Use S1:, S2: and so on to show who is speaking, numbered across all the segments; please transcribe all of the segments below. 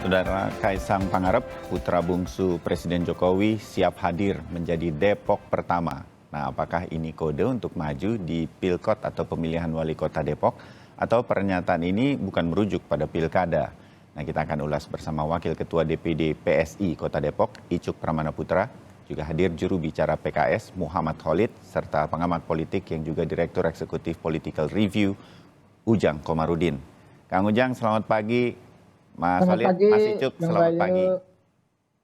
S1: Saudara Kaisang Pangarep, putra bungsu Presiden Jokowi, siap hadir menjadi Depok pertama. Nah, apakah ini kode untuk maju di Pilkot atau pemilihan wali kota Depok? Atau pernyataan ini bukan merujuk pada pilkada? Nah, kita akan ulas bersama Wakil Ketua DPD PSI Kota Depok, Icuk Pramana Putra, juga hadir juru bicara PKS Muhammad Khalid, serta pengamat politik yang juga Direktur Eksekutif Political Review, Ujang Komarudin. Kang Ujang, selamat pagi. Mas
S2: Selamat
S1: Khalid,
S2: pagi,
S1: Mas Icuk,
S2: Bang
S1: selamat
S2: Bayu.
S1: pagi.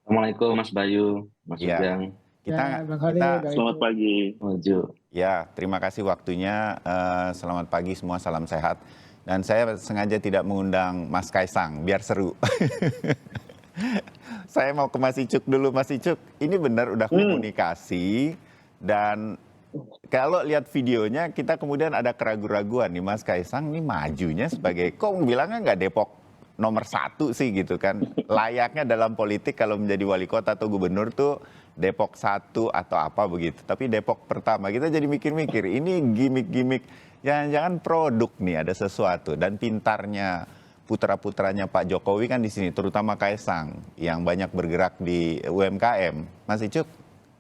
S3: Assalamualaikum Mas Bayu, Mas
S1: Ya,
S3: Ujang.
S1: kita
S2: Ya, Bang
S1: kita
S2: Khalid, Bang
S3: Selamat
S2: Icuk.
S3: pagi. Maju.
S1: ya terima kasih waktunya. Selamat pagi semua, salam sehat. Dan saya sengaja tidak mengundang Mas Kaisang, biar seru. Saya mau ke Mas Icuk dulu, Mas Icuk. Ini benar udah komunikasi dan kalau lihat videonya kita kemudian ada keraguan-raguan nih Mas Kaisang nih majunya sebagai, kok bilangnya nggak Depok nomor 1 sih gitu kan. Layaknya dalam politik kalau menjadi wali kota atau gubernur tuh Depok 1 atau apa begitu. Tapi Depok pertama, kita jadi mikir-mikir ini gimmick-gimmick, jangan-jangan produk nih ada sesuatu. Dan pintarnya putra-putranya Pak Jokowi kan di sini, terutama Kaisang yang banyak bergerak di UMKM. Mas Icuk,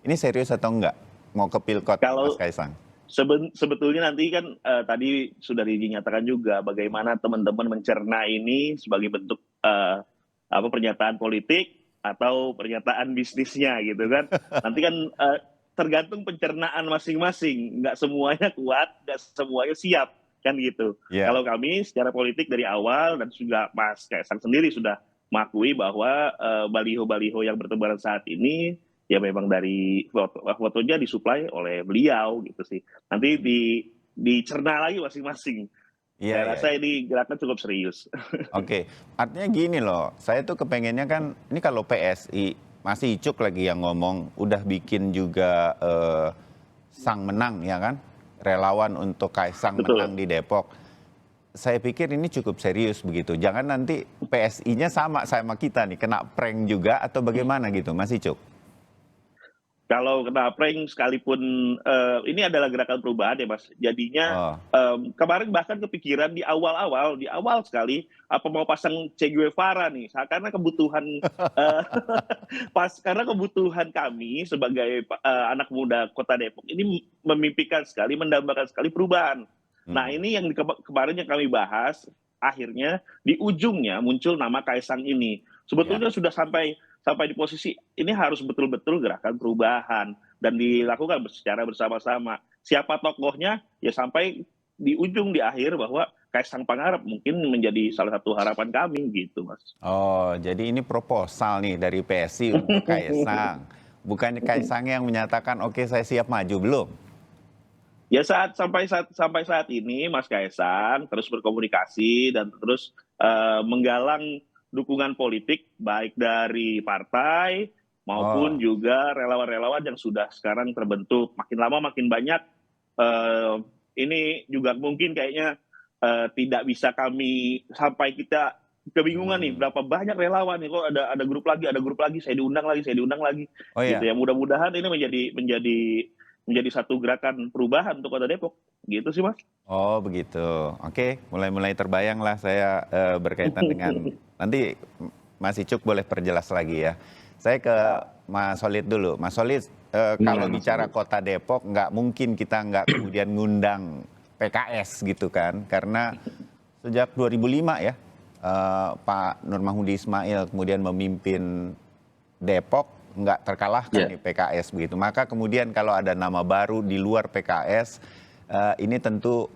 S1: ini serius atau enggak mau ke Pilkot Mas
S3: Kalau
S1: Kaisang?
S3: sebetulnya nanti kan tadi sudah dinyatakan juga bagaimana teman-teman mencerna ini sebagai bentuk pernyataan politik atau pernyataan bisnisnya gitu kan. Nanti kan tergantung pencernaan masing-masing. Nggak semuanya kuat, nggak semuanya siap kan gitu.
S1: Ya.
S3: Kalau kami secara politik dari awal dan juga Mas Kaisang sendiri sudah mengakui bahwa baliho-baliho yang bertebaran saat ini ya memang dari fotonya disuplai oleh beliau gitu sih. Nanti dicerna lagi masing-masing.
S1: Iya,
S3: Saya
S1: iya.
S3: rasa ini gerakan cukup serius.
S1: Oke, artinya gini loh, saya tuh kepengennya kan, ini kalau PSI, masih Icuk lagi yang ngomong, udah bikin juga sang menang ya kan, relawan untuk Kaisang
S3: Betul.
S1: menang di Depok. Saya pikir ini cukup serius begitu, jangan nanti PSI-nya sama kita nih, kena prank juga atau bagaimana gitu, Mas Icuk?
S3: Kalau kena prank sekalipun ini adalah gerakan perubahan ya Mas. Jadinya
S1: Oh,
S3: kemarin bahkan kepikiran di awal sekali apa mau pasang Che Guevara nih. Karena kebutuhan karena kebutuhan kami sebagai anak muda Kota Depok ini memimpikan sekali, mendambakan sekali perubahan. Nah, ini yang kemarin yang kami bahas akhirnya di ujungnya muncul nama Kaisang ini. Sebetulnya sudah sampai di posisi ini harus betul-betul gerakan perubahan dan dilakukan secara bersama-sama. Siapa tokohnya ya sampai di ujung di akhir bahwa Kaisang Pangarep mungkin menjadi salah satu harapan kami gitu, Mas.
S1: oh, jadi ini proposal nih dari PSI untuk Kaisang. Bukannya Kaisang yang menyatakan oke saya siap maju, belum?
S3: Ya sampai saat ini Mas Kaisang terus berkomunikasi dan terus menggalang dukungan politik baik dari partai maupun juga relawan-relawan yang sudah sekarang terbentuk. Makin lama makin banyak. Ini juga mungkin kayaknya tidak bisa kami sampai kita kebingungan nih berapa banyak relawan nih, kok ada grup lagi, saya diundang lagi
S1: Oh
S3: gitu
S1: ya.
S3: ya. Mudah-mudahan ini menjadi satu gerakan perubahan untuk Kota Depok gitu sih Mas.
S1: Oh begitu, oke, mulai terbayang lah saya berkaitan dengan, nanti Mas Icuk boleh perjelas lagi ya. Saya ke Mas Solid dulu, Mas Solid, kalau bicara Kota Depok nggak mungkin kita nggak kemudian ngundang PKS gitu kan, karena sejak 2005 ya Pak Nur Mahmudi Ismail kemudian memimpin Depok, nggak terkalahkan nih PKS begitu. Maka kemudian kalau ada nama baru di luar PKS, ini tentu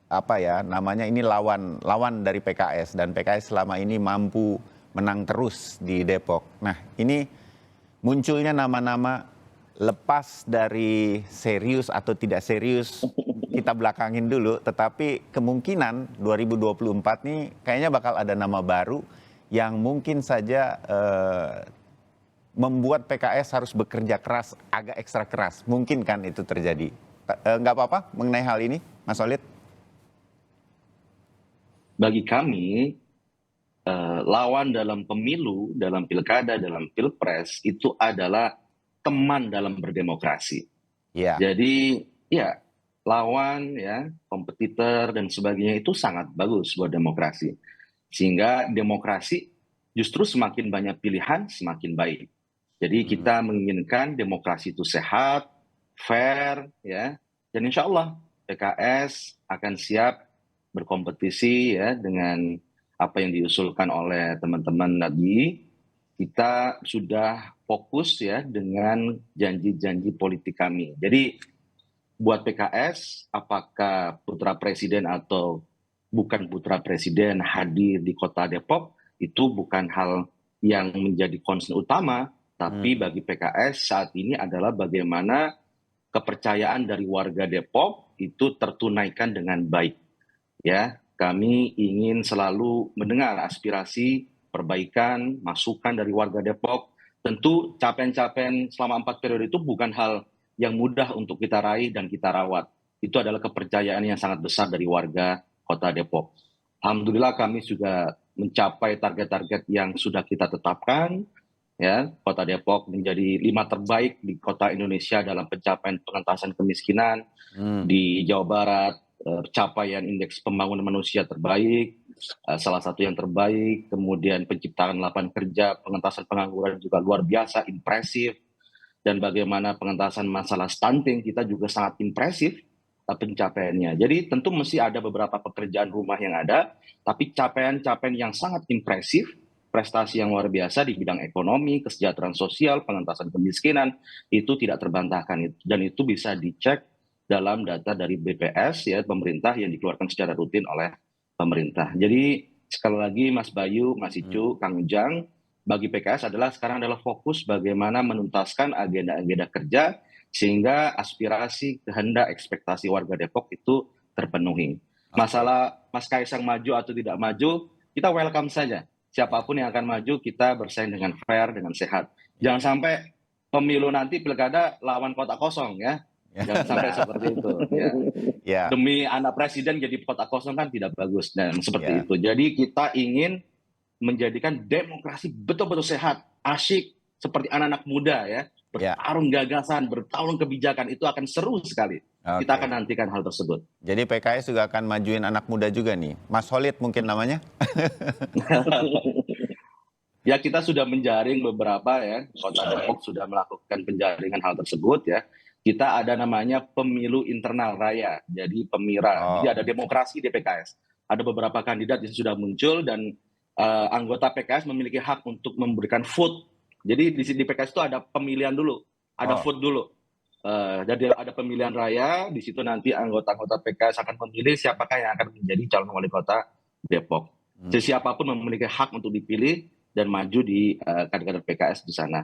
S1: apa ya namanya, ini lawan dari PKS, dan PKS selama ini mampu menang terus di Depok. Nah, ini munculnya nama-nama lepas dari serius atau tidak serius kita belakangin dulu, tetapi kemungkinan 2024 nih kayaknya bakal ada nama baru yang mungkin saja membuat PKS harus bekerja keras, agak ekstra keras. Mungkin kan itu terjadi. Nggak apa-apa mengenai hal ini, Mas Solid?
S4: Bagi kami, lawan dalam pemilu, dalam pilkada, dalam pilpres, itu adalah teman dalam berdemokrasi.
S1: Ya.
S4: Jadi, ya, lawan, ya, kompetitor, dan sebagainya itu sangat bagus buat demokrasi. Sehingga demokrasi justru semakin banyak pilihan, semakin baik. Jadi kita menginginkan demokrasi itu sehat, fair, ya, dan insya Allah PKS akan siap berkompetisi ya dengan apa yang diusulkan oleh teman-teman tadi. Kita sudah fokus ya dengan janji-janji politik kami. Jadi buat PKS, apakah putra presiden atau bukan putra presiden hadir di kota Depok, itu bukan hal yang menjadi concern utama, tapi bagi PKS saat ini adalah bagaimana kepercayaan dari warga Depok itu tertunaikan dengan baik. Ya, kami ingin selalu mendengar aspirasi, perbaikan, masukan dari warga Depok. Tentu capaian-capaian selama 4 periode itu bukan hal yang mudah untuk kita raih dan kita rawat. Itu adalah kepercayaan yang sangat besar dari warga Kota Depok. Alhamdulillah kami juga mencapai target-target yang sudah kita tetapkan. Ya, Kota Depok menjadi 5 terbaik di kota Indonesia dalam pencapaian pengentasan kemiskinan. Di Jawa Barat, capaian indeks pembangunan manusia terbaik, salah satu yang terbaik, kemudian penciptaan lapangan kerja, pengentasan pengangguran juga luar biasa, impresif, dan bagaimana pengentasan masalah stunting kita juga sangat impresif pencapaiannya. Jadi tentu mesti ada beberapa pekerjaan rumah yang ada, tapi capaian-capaian yang sangat impresif, prestasi yang luar biasa di bidang ekonomi, kesejahteraan sosial, pengentasan kemiskinan, itu tidak terbantahkan. Dan itu bisa dicek dalam data dari BPS, ya, pemerintah yang dikeluarkan secara rutin oleh pemerintah. Jadi sekali lagi Mas Bayu, Mas Icu, Kang Ujang, bagi PKS sekarang adalah fokus bagaimana menuntaskan agenda-agenda kerja sehingga aspirasi, kehendak, ekspektasi warga Depok itu terpenuhi. Masalah Mas Kaisang maju atau tidak maju, kita welcome saja. Siapapun yang akan maju, kita bersaing dengan fair, dengan sehat. Jangan sampai pemilu nanti pilkada lawan kota kosong, ya. Jangan sampai seperti itu. Ya. Demi anak presiden jadi kota kosong kan tidak bagus, dan seperti itu. Jadi kita ingin menjadikan demokrasi betul-betul sehat, asyik, seperti anak-anak muda, ya. Bertarung gagasan, bertarung kebijakan, itu akan seru sekali. Kita akan nantikan hal tersebut.
S1: Jadi PKS juga akan majuin anak muda juga nih. Mas Solid mungkin namanya?
S4: Ya, kita sudah menjaring beberapa, ya. Kota Depok sudah melakukan penjaringan hal tersebut, ya. Kita ada namanya pemilu internal raya, jadi PEMIRA. Jadi ada demokrasi di PKS. Ada beberapa kandidat yang sudah muncul dan anggota PKS memiliki hak untuk memberikan vote. Jadi di PKS itu ada pemilihan dulu, ada vote dulu. Jadi ada pemilihan raya, di situ nanti anggota-anggota PKS akan memilih siapakah yang akan menjadi calon wali kota Depok. Siapapun memiliki hak untuk dipilih dan maju di kader-kader PKS di sana.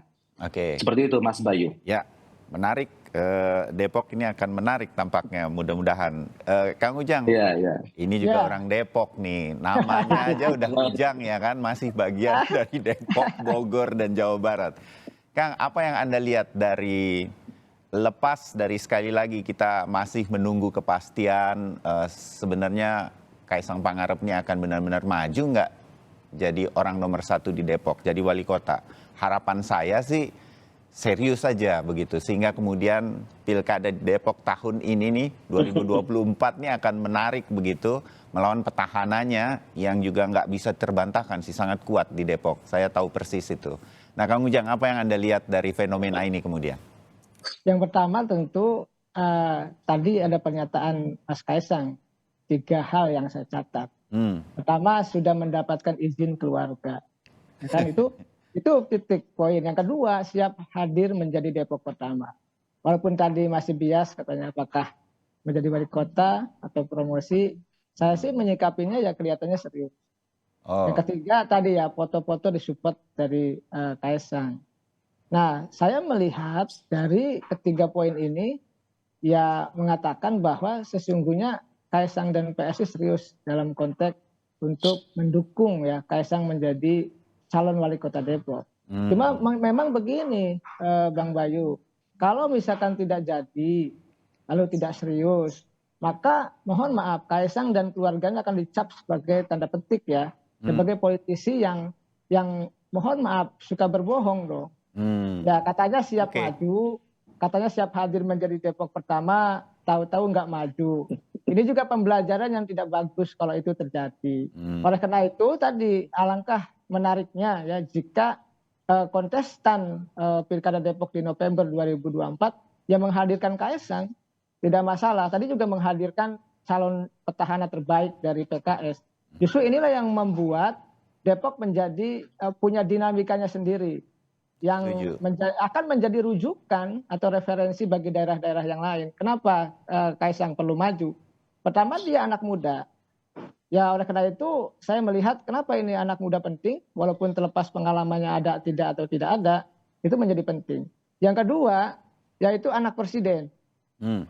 S4: Seperti itu, Mas Bayu.
S1: Ya, menarik. Depok ini akan menarik tampaknya, mudah-mudahan. Kang Ujang, ini juga orang Depok nih, namanya aja udah Ujang ya kan, masih bagian dari Depok, Bogor, dan Jawa Barat. Kang, apa yang Anda lihat dari lepas dari sekali lagi kita masih menunggu kepastian sebenarnya Kaisang Pangarep ini akan benar-benar maju nggak jadi orang nomor 1 di Depok, jadi wali kota. Harapan saya sih serius saja begitu, sehingga kemudian pilkada di Depok tahun ini nih 2024 ini akan menarik begitu, melawan petahananya yang juga nggak bisa terbantahkan sih, sangat kuat di Depok. Saya tahu persis itu. Nah, Kang Ujang, apa yang Anda lihat dari fenomena ini kemudian?
S2: Yang pertama tentu tadi ada pernyataan Mas Kaisang, 3 hal yang saya catat. Pertama, sudah mendapatkan izin keluarga. Kan itu titik poin. Yang kedua, siap hadir menjadi Depok pertama. Walaupun tadi masih bias katanya apakah menjadi wali kota atau promosi, saya sih menyikapinya ya kelihatannya serius. Yang ketiga tadi ya foto-foto disupport dari Kaisang. Nah, saya melihat dari ketiga poin ini ya mengatakan bahwa sesungguhnya Kaisang dan PSI serius dalam konteks untuk mendukung ya Kaisang menjadi calon wali kota Depok. Cuma memang begini, Bang Bayu, kalau misalkan tidak jadi, lalu tidak serius, maka mohon maaf Kaisang dan keluarganya akan dicap sebagai tanda petik ya, sebagai politisi yang mohon maaf suka berbohong dong. Ya katanya siap maju, katanya siap hadir menjadi Depok pertama, tahu-tahu nggak maju. Ini juga pembelajaran yang tidak bagus kalau itu terjadi. Oleh karena itu tadi alangkah menariknya ya jika kontestan Pilkada Depok di November 2024 yang menghadirkan Kaisang tidak masalah. Tadi juga menghadirkan calon petahana terbaik dari PKS. Justru inilah yang membuat Depok menjadi punya dinamikanya sendiri yang akan menjadi rujukan atau referensi bagi daerah-daerah yang lain. Kenapa Kaisang perlu maju? Pertama, dia anak muda. Ya oleh karena itu saya melihat kenapa ini anak muda penting, walaupun terlepas pengalamannya ada tidak atau tidak ada, itu menjadi penting. Yang kedua, yaitu anak presiden.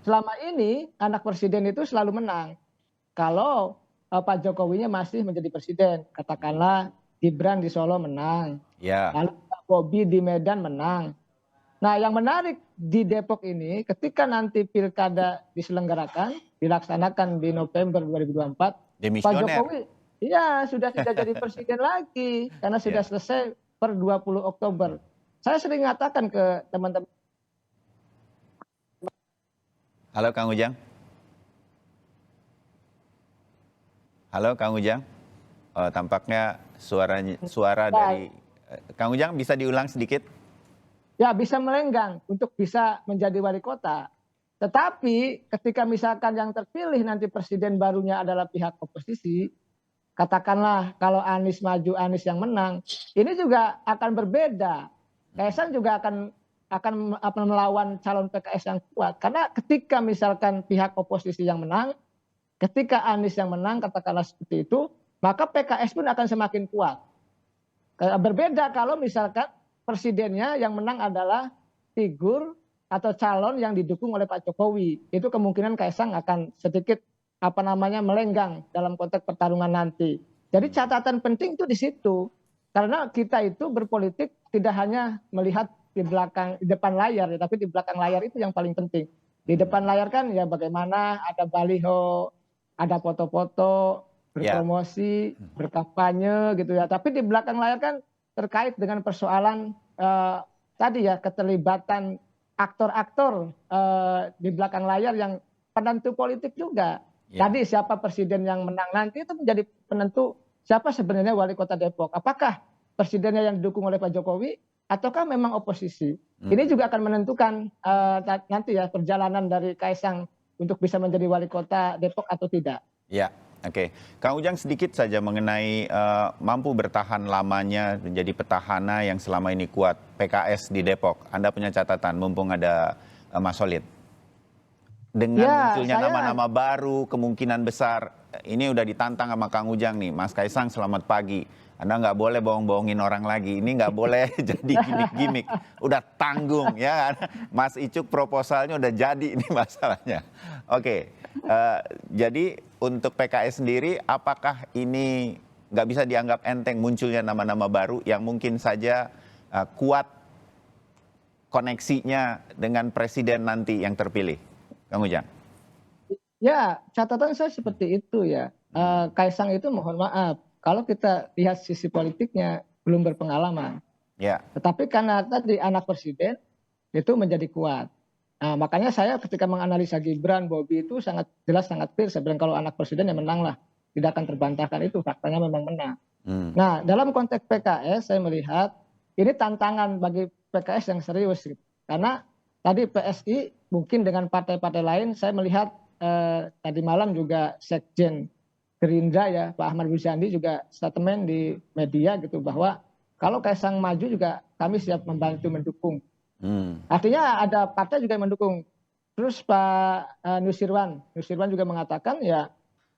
S2: Selama ini anak presiden itu selalu menang. Kalau Pak Jokowinya masih menjadi presiden, katakanlah Gibran di Solo menang, lalu Pak Bobi di Medan menang. Nah yang menarik di Depok ini ketika nanti pilkada diselenggarakan, dilaksanakan di November 2024, Pak Jokowi ya sudah tidak jadi presiden lagi karena sudah selesai per 20 Oktober. Saya sering mengatakan ke teman-teman.
S1: Halo Kang Ujang. Halo Kang Ujang. Tampaknya suara dari Kang Ujang bisa diulang sedikit?
S2: Ya bisa melenggang untuk bisa menjadi wali kota. Tetapi ketika misalkan yang terpilih nanti presiden barunya adalah pihak oposisi, katakanlah kalau Anies maju, Anies yang menang, ini juga akan berbeda. Kaisang juga akan melawan calon PKS yang kuat. Karena ketika misalkan pihak oposisi yang menang, ketika Anies yang menang, katakanlah seperti itu, maka PKS pun akan semakin kuat. Berbeda kalau misalkan presidennya yang menang adalah figur atau calon yang didukung oleh Pak Jokowi. Itu kemungkinan Kaisang akan sedikit melenggang dalam konteks pertarungan nanti. Jadi catatan penting itu di situ. Karena kita itu berpolitik tidak hanya melihat di depan layar, tapi di belakang layar itu yang paling penting. Di depan layar kan ya bagaimana ada baliho, ada foto-foto, berpromosi, berkampanye gitu ya. Tapi di belakang layar kan terkait dengan persoalan tadi ya keterlibatan aktor-aktor di belakang layar yang penentu politik juga. Tadi siapa presiden yang menang nanti itu menjadi penentu siapa sebenarnya wali kota Depok. Apakah presidennya yang didukung oleh Pak Jokowi ataukah memang oposisi? Ini juga akan menentukan nanti ya perjalanan dari Kaisang untuk bisa menjadi wali kota Depok atau tidak.
S1: Ya, oke. Kang Ujang sedikit saja mengenai mampu bertahan lamanya menjadi petahana yang selama ini kuat PKS di Depok. Anda punya catatan mumpung ada Mas Solid. Dengan munculnya nama-nama baru, kemungkinan besar, ini udah ditantang sama Kang Ujang nih. Mas Kaisang selamat pagi. Anda nggak boleh bohong-bohongin orang lagi. Ini nggak boleh jadi gimmick-gimmick. Udah tanggung ya. Mas Icuk proposalnya udah jadi ini masalahnya. Oke, jadi untuk PKS sendiri apakah ini nggak bisa dianggap enteng munculnya nama-nama baru yang mungkin saja kuat koneksinya dengan presiden nanti yang terpilih? Kang Ujang.
S2: Ya, catatan saya seperti itu ya. Kaisang itu mohon maaf, kalau kita lihat sisi politiknya belum berpengalaman.
S1: Ya.
S2: Tetapi karena tadi anak presiden itu menjadi kuat. Nah, makanya saya ketika menganalisa Gibran, Bobi itu sangat jelas, sangat clear. Sebenarnya kalau anak presiden ya menang lah. Tidak akan terbantahkan itu, faktanya memang menang. Nah, dalam konteks PKS saya melihat ini tantangan bagi PKS yang serius. Gitu. Karena tadi PSI mungkin dengan partai-partai lain saya melihat tadi malam juga Sekjen Gerindra ya Pak Ahmad Muzani juga statement di media gitu bahwa kalau Kaisang maju juga kami siap membantu mendukung. Artinya ada partai juga yang mendukung. Terus Pak Nusirwan juga mengatakan ya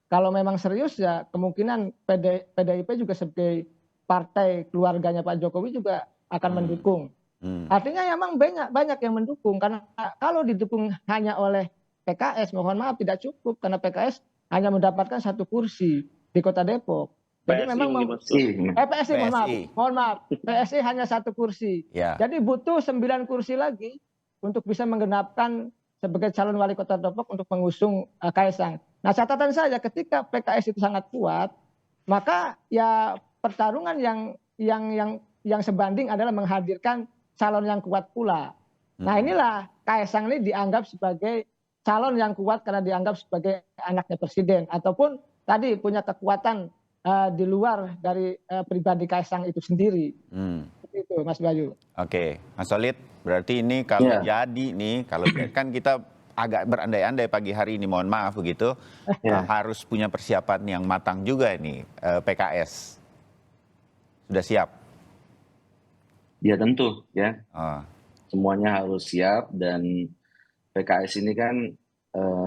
S2: kalau memang serius ya kemungkinan PDIP juga sebagai partai keluarganya Pak Jokowi juga akan mendukung. Artinya memang banyak yang mendukung karena kalau didukung hanya oleh PKS mohon maaf tidak cukup karena PKS hanya mendapatkan 1 kursi di Kota Depok. Jadi memang PSI mohon maaf PSI hanya 1 kursi. Ya. Jadi butuh 9 kursi lagi untuk bisa menggenapkan sebagai calon wali kota Depok untuk mengusung Kaisang. Nah, catatan saya ketika PKS itu sangat kuat, maka ya pertarungan yang sebanding adalah menghadirkan calon yang kuat pula. Nah, inilah Kaisang ini dianggap sebagai calon yang kuat karena dianggap sebagai anaknya presiden ataupun tadi punya kekuatan di luar dari pribadi Kaisang itu sendiri. Itu Mas Bayu.
S1: Oke, Mas Solid, berarti ini kalau
S4: Ya.
S1: jadi nih, kalau kan kita agak berandai-andai pagi hari ini, mohon maaf begitu, harus punya persiapan yang matang juga ini PKS. Sudah siap?
S4: Ya tentu ya.
S1: Oh.
S4: Semuanya harus siap, dan PKS ini kan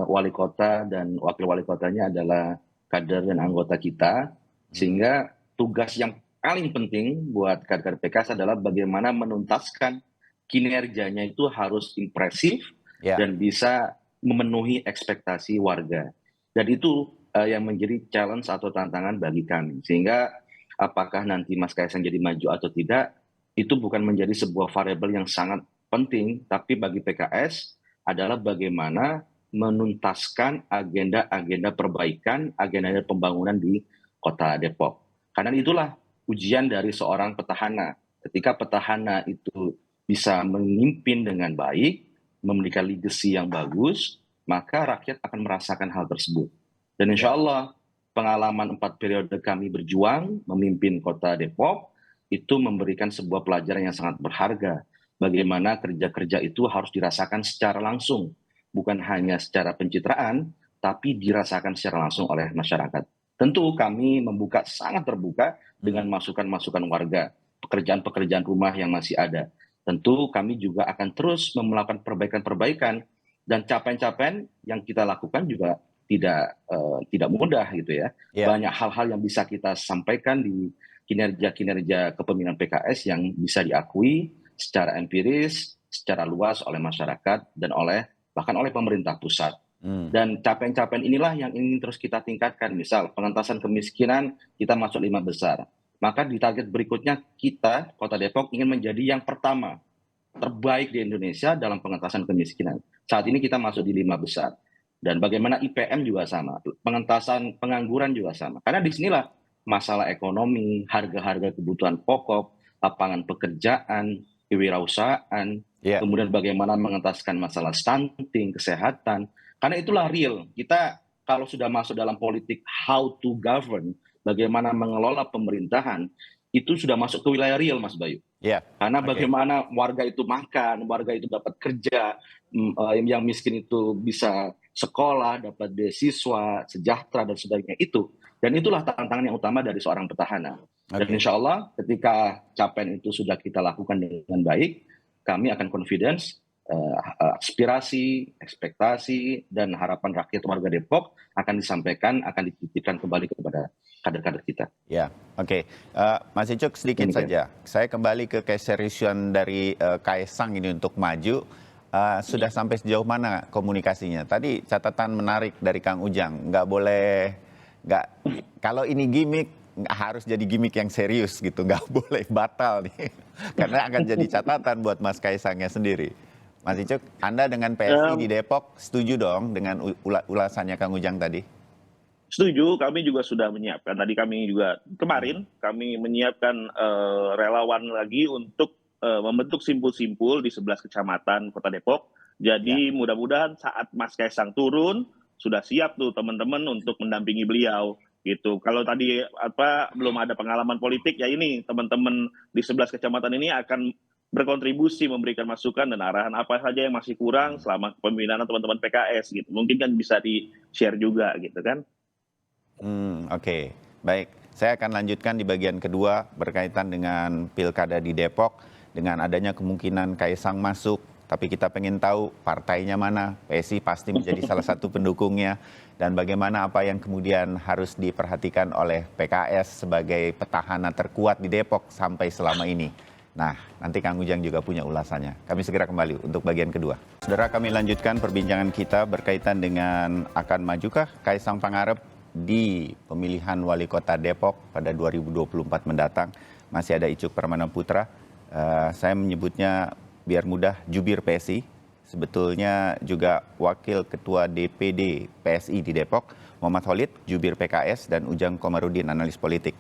S4: wali kota dan wakil wali kotanya adalah kader dan anggota kita, sehingga tugas yang paling penting buat kader PKS adalah bagaimana menuntaskan kinerjanya itu harus impresif dan bisa memenuhi ekspektasi warga. Dan itu yang menjadi challenge atau tantangan bagi kami. Sehingga apakah nanti Mas Kaisang jadi maju atau tidak, itu bukan menjadi sebuah variabel yang sangat penting, tapi bagi PKS adalah bagaimana menuntaskan agenda-agenda perbaikan, agenda pembangunan di Kota Depok. Karena itulah ujian dari seorang petahana. Ketika petahana itu bisa memimpin dengan baik, memiliki legacy yang bagus, maka rakyat akan merasakan hal tersebut. Dan insya Allah pengalaman 4 periode kami berjuang memimpin Kota Depok itu memberikan sebuah pelajaran yang sangat berharga. Bagaimana kerja-kerja itu harus dirasakan secara langsung, bukan hanya secara pencitraan, tapi dirasakan secara langsung oleh masyarakat. Tentu kami sangat terbuka dengan masukan-masukan warga, pekerjaan-pekerjaan rumah yang masih ada. Tentu kami juga akan terus melakukan perbaikan-perbaikan, dan capaian-capaian yang kita lakukan juga tidak mudah gitu ya. Banyak hal-hal yang bisa kita sampaikan di kinerja-kinerja kepemimpinan PKS yang bisa diakui secara empiris, secara luas oleh masyarakat dan bahkan oleh pemerintah pusat. Dan capaian-capaian inilah yang ingin terus kita tingkatkan. Misal pengentasan kemiskinan kita masuk 5 besar. Maka di target berikutnya kita, Kota Depok, ingin menjadi yang pertama terbaik di Indonesia dalam pengentasan kemiskinan. Saat ini kita masuk di 5 besar. Dan bagaimana IPM juga sama, pengentasan pengangguran juga sama. Karena disinilah masalah ekonomi, harga-harga kebutuhan pokok, lapangan pekerjaan, kewirausahaan, kemudian bagaimana mengentaskan masalah stunting, kesehatan. Karena itulah real. Kita kalau sudah masuk dalam politik how to govern, bagaimana mengelola pemerintahan, itu sudah masuk ke wilayah real, Mas Bayu. Karena bagaimana warga itu makan, warga itu dapat kerja, yang miskin itu bisa sekolah, dapat beasiswa, sejahtera, dan sebagainya itu. Dan itulah tantangan yang utama dari seorang petahana. Dan insya Allah ketika capaian itu sudah kita lakukan dengan baik, kami akan confidence, aspirasi, ekspektasi, dan harapan rakyat warga Depok akan disampaikan, akan dititipkan kembali kepada kader-kader kita.
S1: Ya, oke. Mas Icuk, sedikit saja. Saya kembali ke keseriusan dari Kaisang ini untuk maju. Sudah sampai sejauh mana komunikasinya? Tadi catatan menarik dari Kang Ujang, kalau ini gimmick, harus jadi gimmick yang serius gitu, nggak boleh batal nih, karena akan jadi catatan buat Mas Kaisangnya sendiri. Mas Icuk, Anda dengan PSI di Depok setuju dong dengan ulasannya Kang Ujang tadi?
S3: Setuju, kami juga sudah menyiapkan. Tadi kami juga kemarin kami menyiapkan relawan lagi untuk membentuk simpul-simpul di 11 kecamatan Kota Depok. Jadi mudah-mudahan saat Mas Kaisang turun sudah siap tuh teman-teman untuk mendampingi beliau gitu. Kalau tadi belum ada pengalaman politik, ya ini teman-teman di 11 kecamatan ini akan berkontribusi memberikan masukan dan arahan apa saja yang masih kurang selama kepemimpinan teman-teman PKS gitu. Mungkin kan bisa di-share juga gitu kan.
S1: Oke. Baik. Saya akan lanjutkan di bagian kedua berkaitan dengan Pilkada di Depok, dengan adanya kemungkinan Kaisang masuk, tapi kita pengen tahu partainya mana. PSI pasti menjadi salah satu pendukungnya, dan bagaimana apa yang kemudian harus diperhatikan oleh PKS sebagai petahana terkuat di Depok sampai selama ini. Nah, nanti Kang Ujang juga punya ulasannya. Kami segera kembali untuk bagian kedua. Saudara, kami lanjutkan perbincangan kita berkaitan dengan akan majukah Kaisang Pangarep di pemilihan wali kota Depok pada 2024 mendatang. Masih ada Icuk Permanaputra. Saya menyebutnya biar mudah jubir PSI, sebetulnya juga Wakil Ketua DPD PSI di Depok, Muhammad Khalid, jubir PKS, dan Ujang Komarudin, analis politik.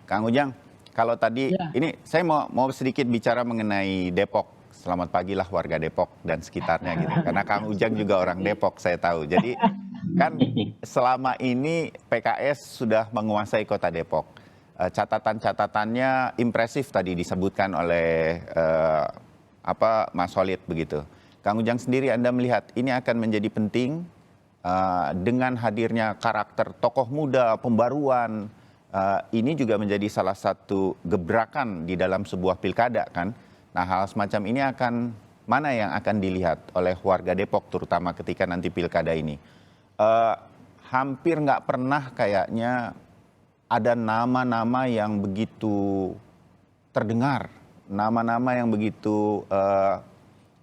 S1: Kang Ujang, kalau tadi ini saya mau sedikit bicara mengenai Depok. Selamat pagi lah warga Depok dan sekitarnya gitu. Karena Kang Ujang juga orang Depok, saya tahu. Jadi Kan selama ini PKS sudah menguasai Kota Depok. Catatan-catatannya impresif tadi disebutkan oleh Mas Khalid begitu. Kang Ujang sendiri Anda melihat ini akan menjadi penting dengan hadirnya karakter tokoh muda, pembaruan, ini juga menjadi salah satu gebrakan di dalam sebuah pilkada kan. Nah, hal semacam ini mana yang akan dilihat oleh warga Depok terutama ketika nanti pilkada ini? Hampir nggak pernah kayaknya ada nama-nama yang begitu terdengar, nama-nama yang begitu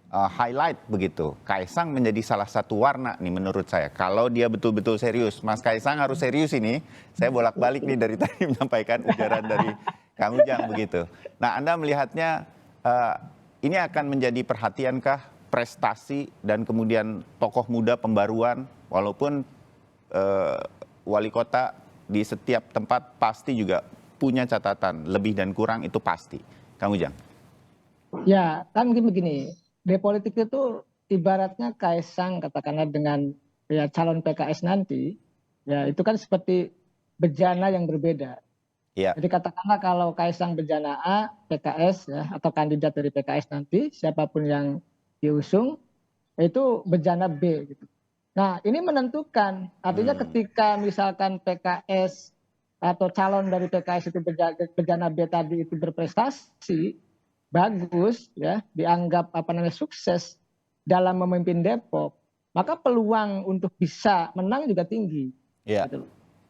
S1: highlight begitu. Kaisang menjadi salah satu warna nih menurut saya. Kalau dia betul-betul serius, Mas Kaisang harus serius ini. Saya bolak-balik nih dari tadi menyampaikan ujaran dari Kang Ujang begitu. Nah, Anda melihatnya ini akan menjadi perhatiankah prestasi dan kemudian tokoh muda pembaruan, walaupun wali kota di setiap tempat pasti juga punya catatan lebih dan kurang itu pasti. Kang Ujang.
S2: Ya, kan begini. Di politik itu ibaratnya Kaisang katakanlah dengan ya calon PKS nanti, ya itu kan seperti bejana yang berbeda.
S1: Ya.
S2: Jadi katakanlah kalau Kaisang bejana A, PKS ya atau kandidat dari PKS nanti siapapun yang diusung itu bejana B gitu. Nah, ini menentukan artinya ketika misalkan PKS atau calon dari PKS itu bejana B tadi itu berprestasi bagus ya, dianggap sukses dalam memimpin Depok, maka peluang untuk bisa menang juga tinggi.
S1: Ya.
S2: Gitu.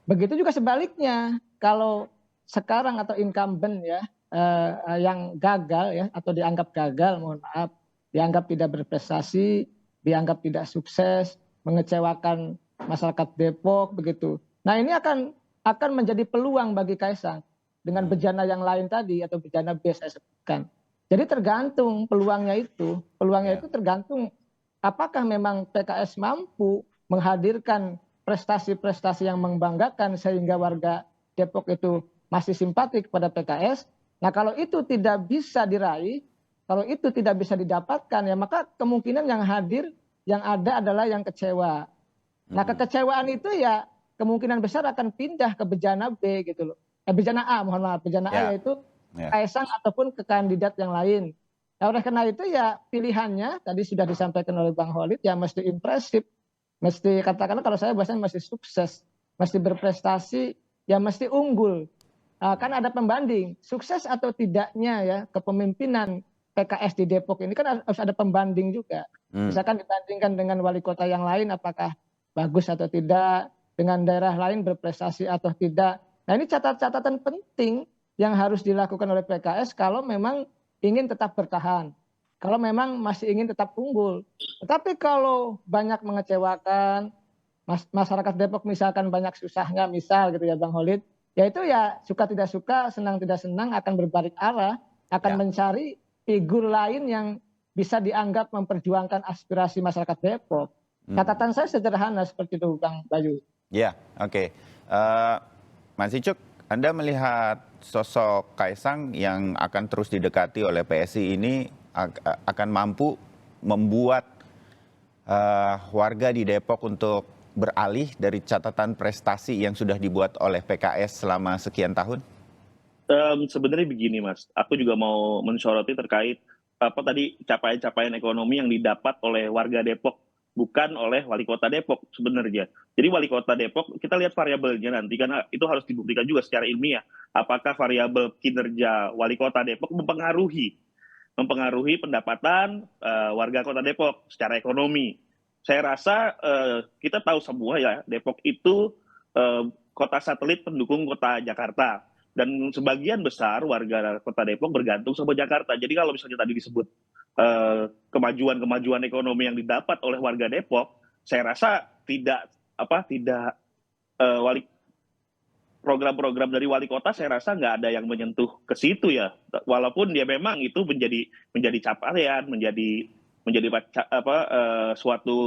S2: Begitu juga sebaliknya, kalau sekarang atau incumbent ya yang gagal ya atau dianggap gagal, mohon maaf, dianggap tidak berprestasi, dianggap tidak sukses, mengecewakan masyarakat Depok begitu. Nah, ini akan menjadi peluang bagi Kaisang dengan bejana yang lain tadi atau bejana B saya sebutkan. Jadi tergantung peluangnya itu tergantung apakah memang PKS mampu menghadirkan prestasi-prestasi yang membanggakan sehingga warga Depok itu masih simpatik kepada PKS. Nah, kalau itu tidak bisa diraih, kalau itu tidak bisa didapatkan, ya maka kemungkinan yang hadir, yang ada adalah yang kecewa. Nah, kekecewaan itu ya kemungkinan besar akan pindah ke bejana B gitu loh. Bejana A, mohon maaf, bejana A yaitu Kaisang ataupun ke kandidat yang lain. Nah, oleh karena itu ya pilihannya tadi sudah disampaikan oleh Bang Khalid ya mesti impresif, mesti katakanlah kalau saya bahasanya mesti sukses, mesti berprestasi, ya mesti unggul. Kan ada pembanding, sukses atau tidaknya ya kepemimpinan PKS di Depok ini kan harus ada pembanding juga. Misalkan dibandingkan dengan wali kota yang lain apakah bagus atau tidak, dengan daerah lain berprestasi atau tidak. Nah, ini catatan penting yang harus dilakukan oleh PKS kalau memang ingin tetap bertahan, kalau memang masih ingin tetap unggul. Tetapi kalau banyak mengecewakan, masyarakat Depok misalkan banyak susahnya misal gitu ya Bang Khalid, ya itu ya suka tidak suka, senang tidak senang akan berbalik arah, akan mencari figur lain yang bisa dianggap memperjuangkan aspirasi masyarakat Depok. Catatan saya sederhana seperti itu Bang Bayu.
S1: Ya, oke. Mas Icuk, Anda melihat sosok Kaisang yang akan terus didekati oleh PSI ini akan mampu membuat warga di Depok untuk beralih dari catatan prestasi yang sudah dibuat oleh PKS selama sekian tahun?
S3: Sebenarnya begini Mas, aku juga mau mensoroti terkait tadi capaian-capaian ekonomi yang didapat oleh warga Depok, bukan oleh wali kota Depok sebenarnya. Jadi wali kota Depok, kita lihat variabelnya nanti, karena itu harus dibuktikan juga secara ilmiah. Apakah variabel kinerja wali kota Depok mempengaruhi pendapatan warga kota Depok secara ekonomi. Saya rasa kita tahu semua ya, Depok itu kota satelit pendukung kota Jakarta. Dan sebagian besar warga kota Depok bergantung sama Jakarta. Jadi kalau misalnya tadi disebut kemajuan ekonomi yang didapat oleh warga Depok, saya rasa tidak program-program dari wali kota saya rasa nggak ada yang menyentuh ke situ ya. Walaupun dia memang itu menjadi capaian, menjadi suatu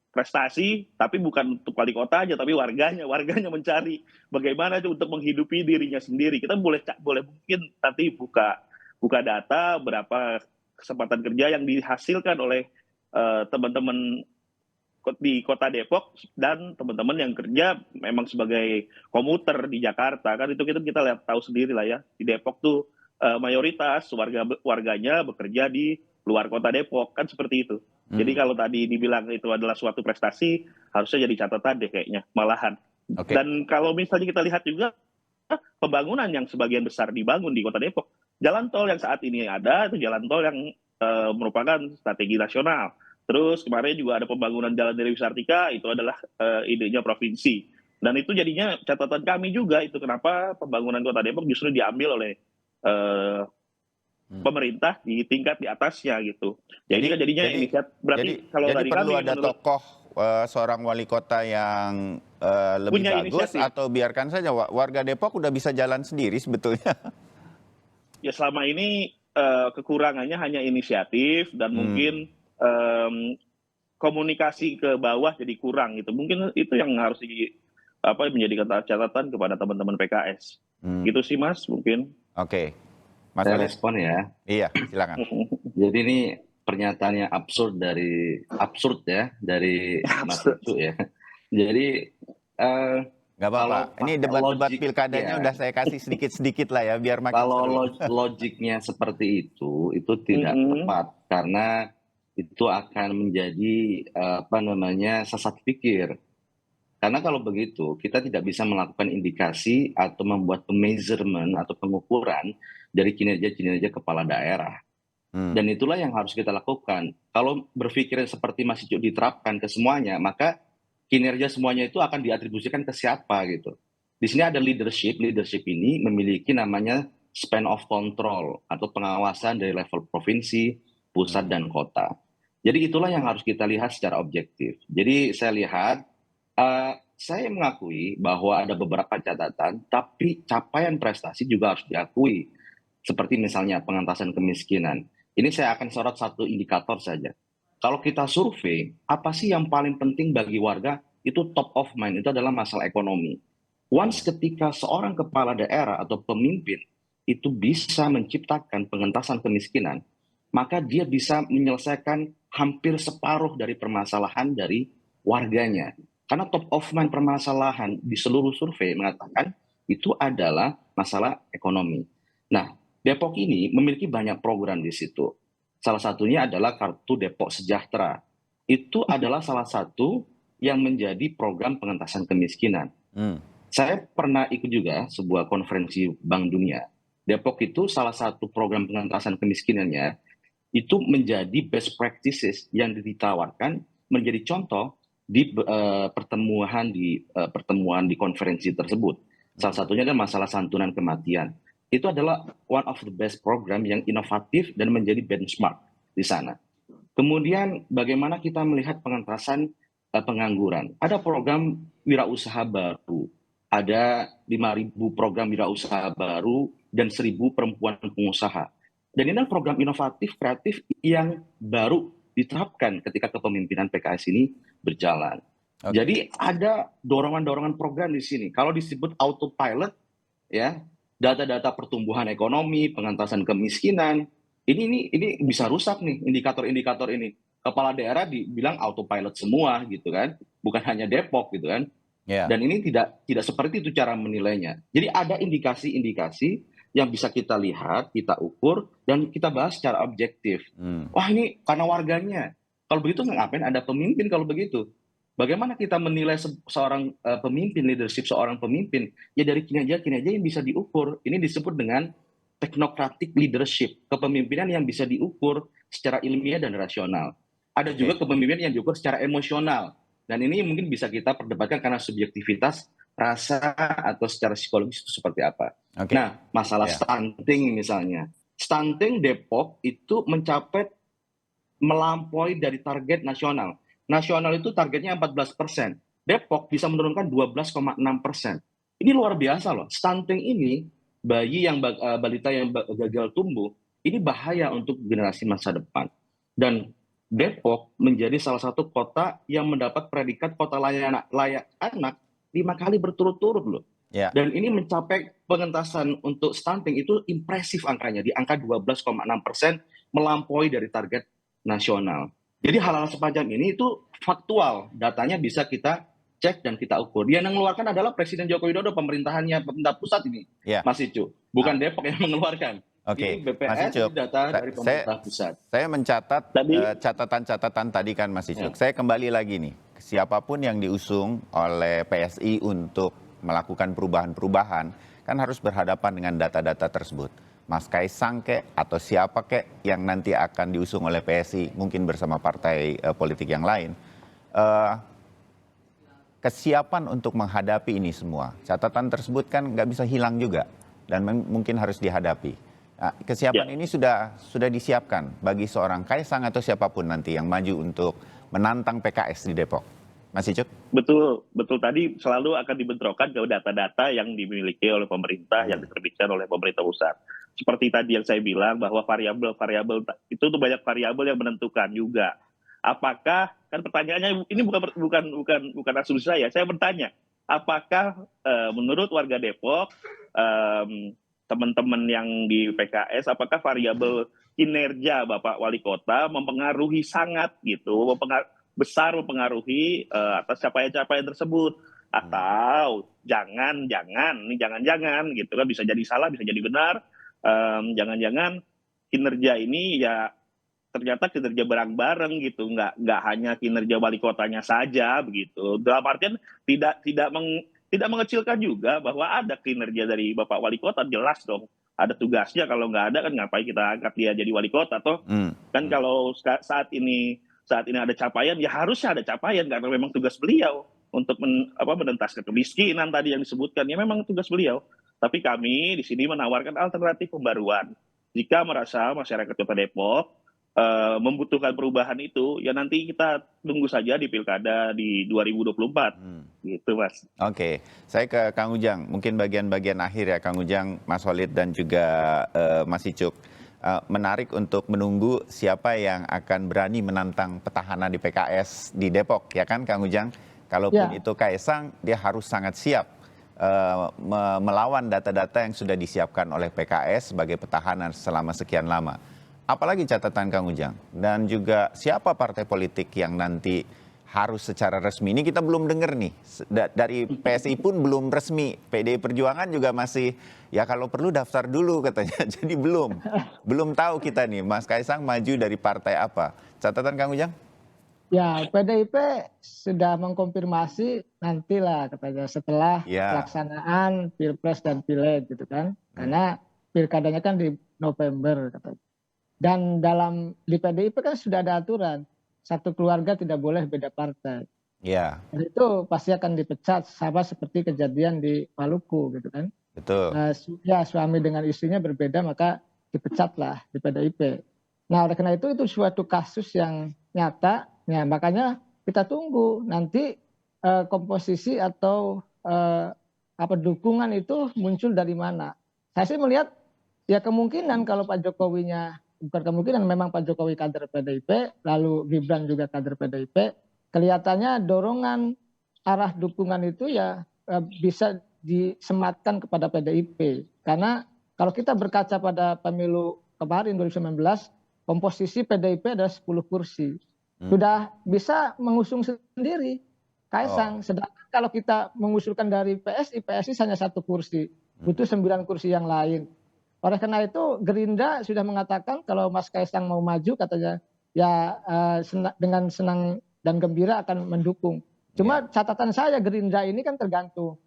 S3: prestasi, tapi bukan untuk wali kota aja, tapi warganya mencari bagaimana untuk menghidupi dirinya sendiri. Kita boleh mungkin nanti buka data berapa kesempatan kerja yang dihasilkan oleh teman-teman di Kota Depok dan teman-teman yang kerja memang sebagai komuter di Jakarta, kan itu kita lihat tahu sendiri lah ya, di Depok tuh mayoritas warganya bekerja di luar Kota Depok, kan seperti itu. Jadi kalau tadi dibilang itu adalah suatu prestasi, harusnya jadi catatan deh kayaknya, malahan. Dan kalau misalnya kita lihat juga pembangunan yang sebagian besar dibangun di Kota Depok, jalan tol yang saat ini ada itu jalan tol yang merupakan strategi nasional. Terus kemarin juga ada pembangunan jalan dari Wisartika, itu adalah idenya provinsi. Dan itu jadinya catatan kami juga, itu kenapa pembangunan Kota Depok justru diambil oleh pemerintah di tingkat di atasnya gitu. Jadi kan jadinya berarti kalau dari
S1: perlu
S3: kami
S1: ada tokoh seorang wali kota yang lebih
S3: punya
S1: bagus
S3: inisiatif.
S1: Atau biarkan saja warga Depok udah bisa jalan sendiri sebetulnya.
S3: Ya selama ini kekurangannya hanya inisiatif dan mungkin komunikasi ke bawah jadi kurang gitu. Mungkin itu yang harus menjadi catatan kepada teman-teman PKS. Gitu sih Mas mungkin.
S1: Oke. Mas
S4: Saya
S1: Ali.
S4: respon ya.
S1: Iya, silakan.
S4: Jadi ini pernyataannya absurd dari Mas Ucu ya. Jadi
S1: nggak apa-apa. Ini debat-debat pilkadanya udah saya kasih sedikit-sedikit lah ya biar makin
S4: kalau
S1: seru.
S4: logiknya seperti itu tidak tepat karena itu akan menjadi sesat pikir. Karena kalau begitu kita tidak bisa melakukan indikasi atau membuat measurement atau pengukuran dari kinerja kepala daerah. Dan itulah yang harus kita lakukan. Kalau berpikir seperti Mas Icuk diterapkan ke semuanya, maka kinerja semuanya itu akan diatribusikan ke siapa gitu. Di sini ada leadership ini memiliki namanya span of control atau pengawasan dari level provinsi, pusat dan kota. Jadi itulah yang harus kita lihat secara objektif. Jadi saya lihat, saya mengakui bahwa ada beberapa catatan, tapi capaian prestasi juga harus diakui. Seperti misalnya pengentasan kemiskinan. Ini saya akan sorot satu indikator saja. Kalau kita survei, apa sih yang paling penting bagi warga? Itu top of mind, itu adalah masalah ekonomi. Once ketika seorang kepala daerah atau pemimpin itu bisa menciptakan pengentasan kemiskinan, maka dia bisa menyelesaikan hampir separuh dari permasalahan dari warganya. Karena top of mind permasalahan di seluruh survei mengatakan itu adalah masalah ekonomi. Nah, Depok ini memiliki banyak program di situ. Salah satunya adalah Kartu Depok Sejahtera. Itu adalah salah satu yang menjadi program pengentasan kemiskinan. Saya pernah ikut juga sebuah konferensi Bank Dunia. Depok itu salah satu program pengentasan kemiskinannya itu menjadi best practices yang ditawarkan menjadi contoh di pertemuan di konferensi tersebut. Salah satunya adalah masalah santunan kematian. Itu adalah one of the best program yang inovatif dan menjadi benchmark di sana. Kemudian bagaimana kita melihat pengentasan pengangguran. Ada program wirausaha baru, ada 5.000 program wirausaha baru dan 1.000 perempuan pengusaha. Dan ini adalah program inovatif, kreatif yang baru diterapkan ketika kepemimpinan PKS ini berjalan. Jadi ada dorongan-dorongan program di sini. Kalau disebut autopilot, ya, data-data pertumbuhan ekonomi, pengentasan kemiskinan, ini bisa rusak nih indikator-indikator ini. Kepala daerah dibilang autopilot semua gitu kan, bukan hanya Depok gitu kan. Dan ini tidak seperti itu cara menilainya. Jadi ada indikasi-indikasi yang bisa kita lihat, kita ukur, dan kita bahas secara objektif. Wah ini karena warganya. Kalau begitu ngapain ada pemimpin kalau begitu? Bagaimana kita menilai seorang pemimpin, leadership seorang pemimpin? Ya dari kinerja-kinerja yang bisa diukur. Ini disebut dengan technocratic leadership, kepemimpinan yang bisa diukur secara ilmiah dan rasional. Ada juga kepemimpinan yang diukur secara emosional. Dan ini mungkin bisa kita perdebatkan karena subjektivitas, rasa, atau secara psikologis itu seperti apa. Nah, masalah stunting misalnya. Stunting Depok itu melampaui dari target nasional. Nasional itu targetnya 14%. Depok bisa menurunkan 12,6%. Ini luar biasa loh. Stunting ini, balita yang gagal tumbuh, ini bahaya untuk generasi masa depan. Dan Depok menjadi salah satu kota yang mendapat predikat kota layak anak 5 kali berturut-turut loh. Dan ini mencapai pengentasan untuk stunting itu impresif angkanya, di angka 12,6%, melampaui dari target nasional. Jadi hal-hal sepanjang ini itu faktual, datanya bisa kita cek dan kita ukur. Dia yang mengeluarkan adalah Presiden Joko Widodo, pemerintahannya, pemerintah pusat ini,
S1: Ya.
S4: Mas Icu. Bukan Depok yang mengeluarkan.
S1: Oke,
S4: Ini
S1: Mas
S4: BPS,
S1: Icuk,
S4: ini data dari pemerintah pusat.
S1: saya mencatat
S3: Tadi
S1: catatan-catatan tadi kan Mas Icuk.
S4: Ya.
S1: Saya kembali lagi nih, siapapun yang diusung oleh PSI untuk melakukan perubahan-perubahan, kan harus berhadapan dengan data-data tersebut. Mas Kaisang kek atau siapa kek yang nanti akan diusung oleh PSI, mungkin bersama partai politik yang lain. Kesiapan untuk menghadapi ini semua, catatan tersebut kan nggak bisa hilang juga dan mungkin harus dihadapi. Nah, kesiapan ini sudah disiapkan bagi seorang Kaisang atau siapapun nanti yang maju untuk menantang PKS di Depok. Mas Icuk?
S3: betul tadi selalu akan dibentrokan ke data-data yang dimiliki oleh pemerintah, yang diterbitkan oleh pemerintah pusat. Seperti tadi yang saya bilang bahwa variabel-variabel itu tuh banyak variabel yang menentukan juga. Apakah, kan pertanyaannya ini bukan asumsi saya bertanya, apakah menurut warga Depok, teman-teman yang di PKS, apakah variabel kinerja Bapak Wali Kota mempengaruhi sangat gitu, besar mempengaruhi atas capaian-capaian tersebut, atau jangan gitu kan, bisa jadi salah, bisa jadi benar, jangan-jangan kinerja ini ya ternyata kinerja bareng-bareng gitu, nggak hanya kinerja wali kotanya saja begitu. Dalam artian tidak mengecilkan juga bahwa ada kinerja dari Bapak Wali Kota, jelas dong. Ada tugasnya, kalau nggak ada kan ngapain kita angkat dia jadi wali kota toh? Kan kalau saat ini ada capaian, ya harusnya ada capaian karena memang tugas beliau untuk menentaskan kemiskinan tadi yang disebutkan, ya memang tugas beliau. Tapi kami di sini menawarkan alternatif pembaruan. Jika merasa masyarakat Kota Depok membutuhkan perubahan itu, ya nanti kita tunggu saja di pilkada di 2024, gitu Mas.
S1: Oke, saya ke Kang Ujang, mungkin bagian-bagian akhir ya Kang Ujang, Mas Walid dan juga Mas Icuk. Menarik untuk menunggu siapa yang akan berani menantang petahana di PKS di Depok, ya kan Kang Ujang? Kalaupun itu Kaisang, dia harus sangat siap melawan data-data yang sudah disiapkan oleh PKS sebagai petahana selama sekian lama. Apalagi catatan Kang Ujang, dan juga siapa partai politik yang nanti harus secara resmi, ini kita belum dengar nih, dari PSI pun belum resmi, PDI Perjuangan juga masih, ya kalau perlu daftar dulu katanya, jadi belum tahu kita nih, Mas Kaisang maju dari partai apa, catatan Kang Ujang?
S2: Ya, PDIP sudah mengkonfirmasi nantilah katanya setelah pelaksanaan Pilpres dan Pileg gitu kan, karena pilkadanya kan di November katanya. Dan di PDIP kan sudah ada aturan, satu keluarga tidak boleh beda partai.
S1: Iya.
S2: Dan itu pasti akan dipecat, sama seperti kejadian di Maluku gitu kan.
S1: Betul.
S2: Ya, suami dengan istrinya berbeda maka dipecatlah di PDIP. Nah, oleh karena itu suatu kasus yang nyata, ya makanya kita tunggu nanti komposisi atau dukungan itu muncul dari mana. Saya sih melihat ya kemungkinan kalau Pak Jokowinya, bukan kemungkinan, memang Pak Jokowi kader PDIP, lalu Gibran juga kader PDIP, kelihatannya dorongan arah dukungan itu ya bisa disematkan kepada PDIP. Karena kalau kita berkaca pada pemilu kemarin 2019, komposisi PDIP ada 10 kursi. Sudah bisa mengusung sendiri Kaisang. Sedangkan kalau kita mengusulkan dari PSI hanya 1 kursi, butuh 9 kursi yang lain. Oleh karena itu Gerindra sudah mengatakan kalau Mas Kaisang mau maju katanya ya dengan senang dan gembira akan mendukung. Cuma catatan saya Gerindra ini kan tergantung.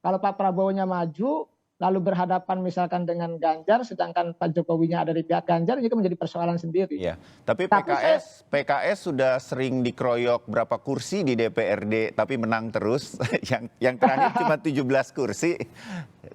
S2: Kalau Pak Prabowo-nya maju lalu berhadapan misalkan dengan Ganjar, sedangkan Pak Jokowinya ada di pihak Ganjar, itu menjadi persoalan sendiri.
S1: Iya, tapi PKS sudah sering dikeroyok berapa kursi di DPRD, tapi menang terus. yang terakhir cuma 17 kursi,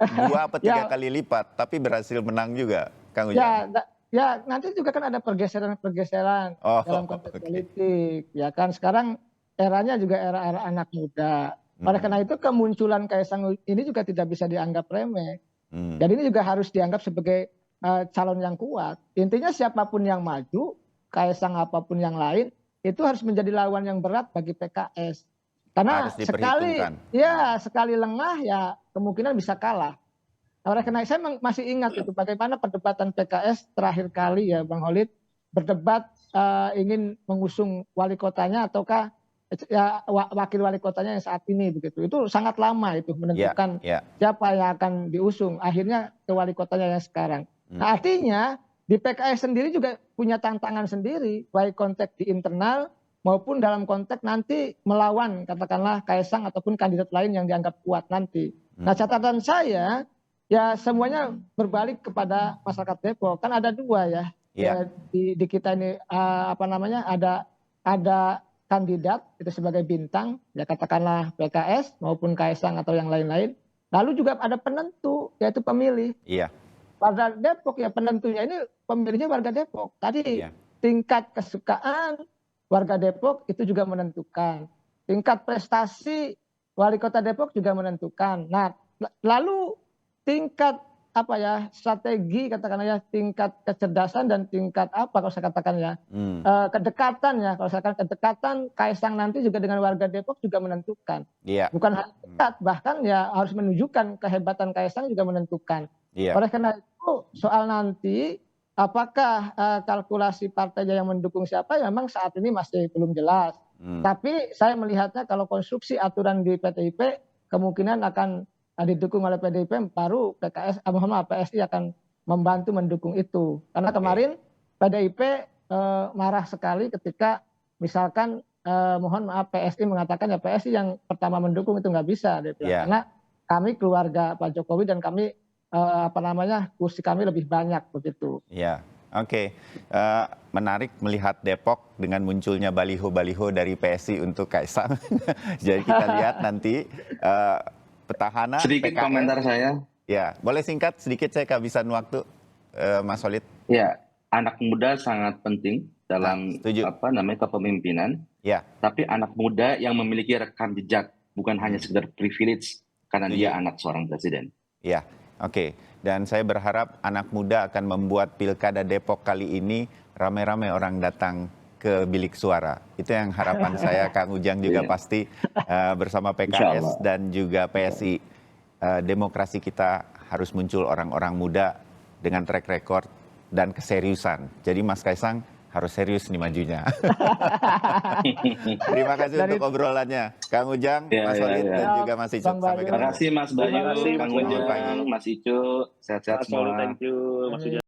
S1: 2 atau 3 kali lipat, tapi berhasil menang juga, Kang Ujang.
S2: Ya, nanti juga kan ada pergeseran dalam konteks politik. Ya kan, sekarang eranya juga era anak muda. Oleh karena itu kemunculan Kaisang ini juga tidak bisa dianggap remeh. Jadi ini juga harus dianggap sebagai calon yang kuat. Intinya siapapun yang maju, Kaisang apapun yang lain, itu harus menjadi lawan yang berat bagi PKS. Karena sekali lengah ya kemungkinan bisa kalah. Oleh karena saya masih ingat itu bagaimana perdebatan PKS terakhir kali ya Bang Holid berdebat ingin mengusung wali kotanya ataukah wakil wali kotanya yang saat ini begitu. Itu sangat lama itu menentukan siapa yang akan diusung. Akhirnya ke wali kotanya yang sekarang. Nah, artinya di PKS sendiri juga punya tantangan sendiri, baik konteks di internal maupun dalam konteks nanti melawan katakanlah Kaisang ataupun kandidat lain yang dianggap kuat nanti. Nah, catatan saya ya semuanya berbalik kepada masyarakat Depok. Kan ada dua ya. Di kita ini ada kandidat itu sebagai bintang ya katakanlah PKS maupun Kaisang atau yang lain-lain. Lalu juga ada penentu yaitu pemilih. Warga Depok ya penentunya ini pemilihnya warga Depok. Tadi tingkat kesukaan warga Depok itu juga menentukan. Tingkat prestasi wali kota Depok juga menentukan. Nah, lalu tingkat strategi katakanlah ya, tingkat kecerdasan dan tingkat kalau saya katakan ya, kedekatan ya, kalau saya katakan kedekatan Kaisang nanti juga dengan warga Depok juga menentukan. Bukan hanya dekat, bahkan ya harus menunjukkan kehebatan Kaisang juga menentukan. Oleh karena itu soal nanti apakah kalkulasi partainya yang mendukung siapa ya memang saat ini masih belum jelas. Tapi saya melihatnya kalau konstruksi aturan di PTIP kemungkinan akan didukung oleh PDIP, baru PSI akan membantu mendukung itu. Karena kemarin PDIP marah sekali ketika misalkan mohon maaf PSI mengatakan ya PSI yang pertama mendukung itu nggak bisa. Karena kami keluarga Pak Jokowi dan kami kursi kami lebih banyak begitu.
S1: Oke. Menarik melihat Depok dengan munculnya baliho-baliho dari PSI untuk Kaisang. Jadi kita lihat nanti petahana
S4: sedikit
S1: PKS.
S4: Komentar saya.
S1: Ya, boleh singkat sedikit, saya kehabisan waktu, Mas Solid.
S4: Ya, anak muda sangat penting dalam kepemimpinan. Tapi anak muda yang memiliki rekam jejak, bukan hanya sekedar privilege karena dia anak seorang presiden.
S1: Oke. Dan saya berharap anak muda akan membuat Pilkada Depok kali ini ramai-ramai orang datang ke bilik suara. Itu yang harapan saya, Kang Ujang juga pasti bersama PKS dan juga PSI. Demokrasi kita harus muncul orang-orang muda dengan track record dan keseriusan. Jadi Mas Kaisang harus serius nih majunya. Terima kasih untuk obrolannya. Kang Ujang, Mas Solid, dan juga Mas Icuk. Sampai ketemu.
S4: Terima kasih Mas Bayu, Kang Ujang, Mas Icuk. Sehat-sehat semua.
S3: Thank you, Mas Ujang.